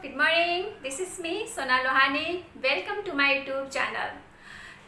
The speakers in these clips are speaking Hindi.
Good morning, this is me Sona Lohani. Welcome to my YouTube channel.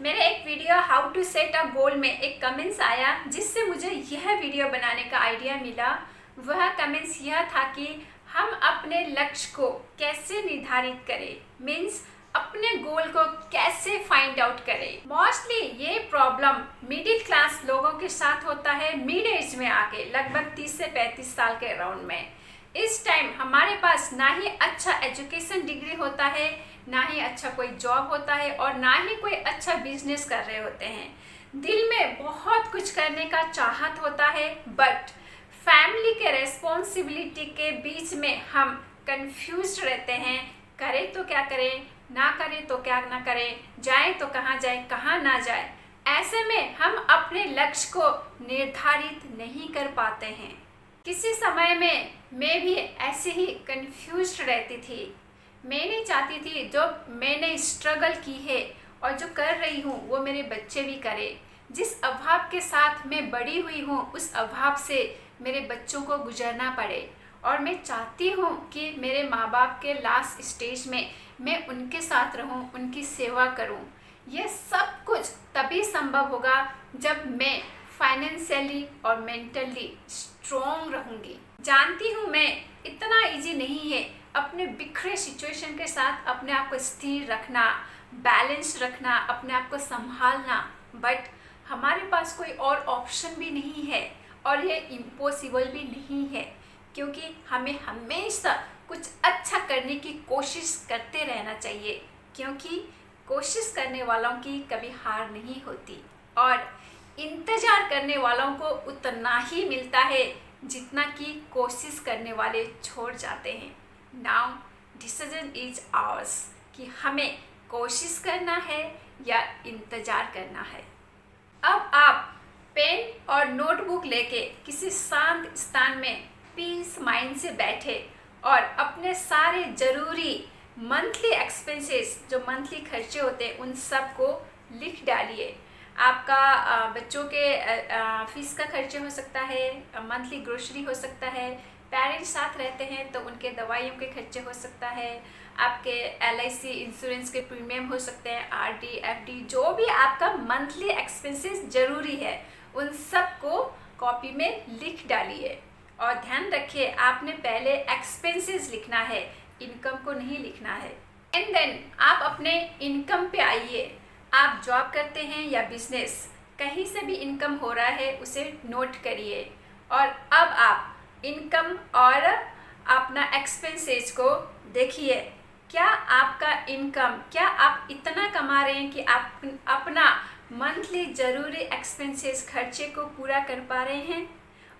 मेरे एक video how to set a goal में एक कमेंट्स आया जिससे मुझे यह वीडियो बनाने का आइडिया मिला। वह कमेंट्स यह था कि हम अपने लक्ष्य को कैसे निर्धारित करें, मीन्स अपने गोल को कैसे फाइंड आउट करें। मोस्टली ये प्रॉब्लम मिडिल क्लास लोगों के साथ होता है, मिड एज में आके लगभग 30 से 35 साल के अराउंड में। इस टाइम हमारे पास ना ही अच्छा एजुकेशन डिग्री होता है, ना ही अच्छा कोई जॉब होता है और ना ही कोई अच्छा बिजनेस कर रहे होते हैं। दिल में बहुत कुछ करने का चाहत होता है, बट फैमिली के रेस्पॉन्सिबिलिटी के बीच में हम कंफ्यूज रहते हैं। करें तो क्या करें, ना करें तो क्या ना करें, जाए तो कहाँ जाए, कहाँ ना जाए। ऐसे में हम अपने लक्ष्य को निर्धारित नहीं कर पाते हैं। किसी समय में मैं भी ऐसे ही कंफ्यूज्ड रहती थी। मैं नहीं चाहती थी जो मैंने स्ट्रगल की है और जो कर रही हूँ वो मेरे बच्चे भी करें। जिस अभाव के साथ मैं बड़ी हुई हूँ उस अभाव से मेरे बच्चों को गुजरना पड़े, और मैं चाहती हूँ कि मेरे माँ बाप के लास्ट स्टेज में मैं उनके साथ रहूँ, उनकी सेवा करूँ। ये सब कुछ तभी संभव होगा जब मैं फाइनेंशियली और मेंटली स्ट्रॉन्ग रहूँगी। जानती हूँ मैं इतना इजी नहीं है अपने बिखरे सिचुएशन के साथ अपने आप को स्थिर रखना, बैलेंस रखना, अपने आप को संभालना, बट हमारे पास कोई और ऑप्शन भी नहीं है और ये इम्पॉसिबल भी नहीं है, क्योंकि हमें हमेशा कुछ अच्छा करने की कोशिश करते रहना चाहिए, क्योंकि कोशिश करने वालों की कभी हार नहीं होती और इंतजार करने वालों को उतना ही मिलता है जितना कि कोशिश करने वाले छोड़ जाते हैं। नाउ डिसीजन इज आवर्स कि हमें कोशिश करना है या इंतजार करना है। अब आप पेन और नोटबुक लेके किसी शांत स्थान में पीस माइंड से बैठे और अपने सारे ज़रूरी मंथली एक्सपेंसेस, जो मंथली खर्चे होते हैं, उन सब को लिख डालिए। आपका बच्चों के फीस का खर्चे हो सकता है, मंथली ग्रोसरी हो सकता है, पेरेंट्स साथ रहते हैं तो उनके दवाइयों के खर्चे हो सकता है, आपके LIC इंश्योरेंस के प्रीमियम हो सकते हैं, RD FD, जो भी आपका मंथली एक्सपेंसेस ज़रूरी है उन सब को कॉपी में लिख डालिए। और ध्यान रखिए आपने पहले एक्सपेंसेस लिखना है, इनकम को नहीं लिखना है। एंड देन आप अपने इनकम पे आइए। आप जॉब करते हैं या बिजनेस, कहीं से भी इनकम हो रहा है उसे नोट करिए, और अब आप इनकम और अपना एक्सपेंसेस को देखिए। क्या आपका इनकम, क्या आप इतना कमा रहे हैं कि आप अपना मंथली ज़रूरी एक्सपेंसेस खर्चे को पूरा कर पा रहे हैं?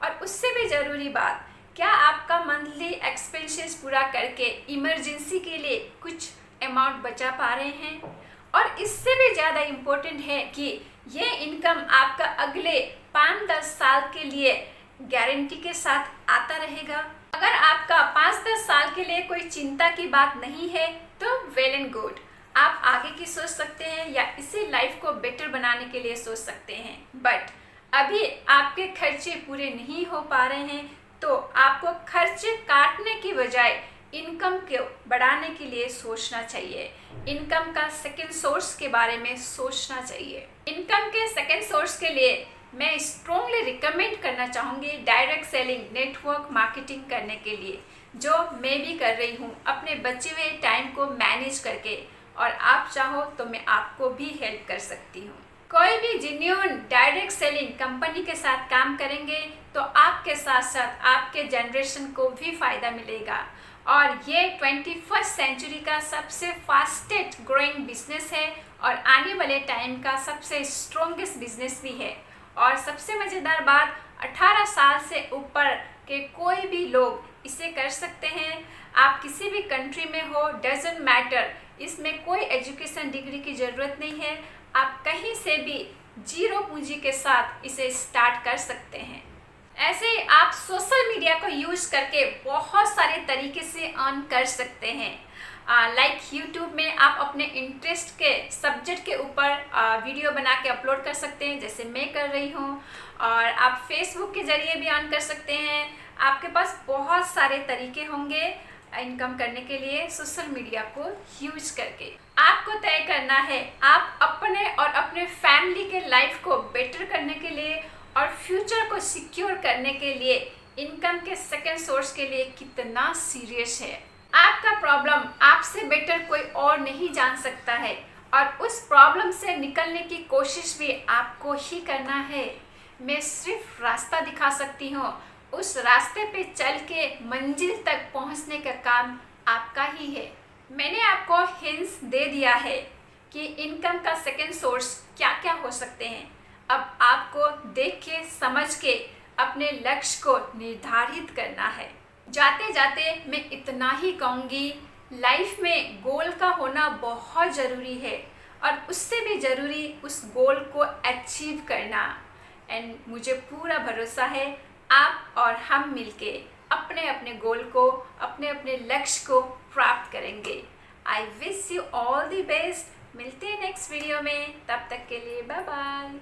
और उससे भी ज़रूरी बात, क्या आपका मंथली एक्सपेंसेस पूरा करके इमरजेंसी के लिए कुछ अमाउंट बचा पा रहे हैं? और इससे भी ज़्यादा इम्पोर्टेंट है कि ये इनकम आपका अगले 5-10 साल के लिए गारंटी के साथ आता रहेगा। अगर आपका 5-10 साल के लिए कोई चिंता की बात नहीं है तो वेल एंड गुड, आप आगे की सोच सकते हैं या इसी लाइफ को बेटर बनाने के लिए सोच सकते हैं। बट अभी आपके खर्चे पूरे नहीं हो पा रहे हैं तो आपको खर्चे काटने की बजाय इनकम को बढ़ाने के लिए सोचना चाहिए। इनकम का सेकंड सोर्स के बारे में सोचना चाहिए। इनकम के सेकंड सोर्स के लिए मैं स्ट्रॉन्गली रिकमेंड करना चाहूँगी डायरेक्ट सेलिंग, नेटवर्क मार्केटिंग करने के लिए, जो मैं भी कर रही हूँ अपने बचे हुए टाइम को मैनेज करके, और आप चाहो तो मैं आपको भी हेल्प कर सकती हूँ। कोई भी जेन्युइन डायरेक्ट सेलिंग कंपनी के साथ काम करेंगे तो आपके साथ साथ आपके जनरेशन को भी फ़ायदा मिलेगा, और ये 21st सेंचुरी का सबसे फास्टेस्ट ग्रोइंग बिजनेस है और आने वाले टाइम का सबसे स्ट्रॉन्गेस्ट बिजनेस भी है। और सबसे मज़ेदार बात, 18 साल से ऊपर के कोई भी लोग इसे कर सकते हैं। आप किसी भी कंट्री में हो, डजंट मैटर, इसमें कोई एजुकेशन डिग्री की ज़रूरत नहीं है। आप कहीं से भी जीरो पूंजी के साथ इसे स्टार्ट कर सकते हैं। ऐसे ही आप सोशल मीडिया को यूज़ करके बहुत सारे तरीके से अर्न कर सकते हैं। लाइक यूट्यूब में आप अपने इंटरेस्ट के सब्जेक्ट के ऊपर वीडियो बना के अपलोड कर सकते हैं, जैसे मैं कर रही हूँ। और आप फेसबुक के ज़रिए भी अर्न कर सकते हैं। आपके पास बहुत सारे तरीके होंगे। इनकम करने के लिए सोशल मीडिया को यूज करके। आपको तय करना है आप अपने और अपने फैमिली के लाइफ को बेटर करने के लिए और फ्यूचर को सिक्योर करने के लिए इनकम के सेकेंड सोर्स के लिए कितना सीरियस है। आपका प्रॉब्लम आपसे बेटर कोई और नहीं जान सकता है और उस प्रॉब्लम से निकलने की कोशिश भी आपको ही करना है। मैं सिर्फ रास्ता दिखा सकती हूँ, उस रास्ते पे चल के मंजिल तक पहुँचने का काम आपका ही है। मैंने आपको हिंट्स दे दिया है कि इनकम का सेकेंड सोर्स क्या क्या हो सकते हैं। अब आपको देख के समझ के अपने लक्ष्य को निर्धारित करना है। जाते जाते मैं इतना ही कहूँगी, लाइफ में गोल का होना बहुत ज़रूरी है और उससे भी ज़रूरी उस गोल को अचीव करना। एंड मुझे पूरा भरोसा है आप और हम मिलके अपने अपने गोल को, अपने अपने लक्ष्य को प्राप्त करेंगे। I wish you all the best. मिलते हैं नेक्स्ट वीडियो में, तब तक के लिए बाय बाय।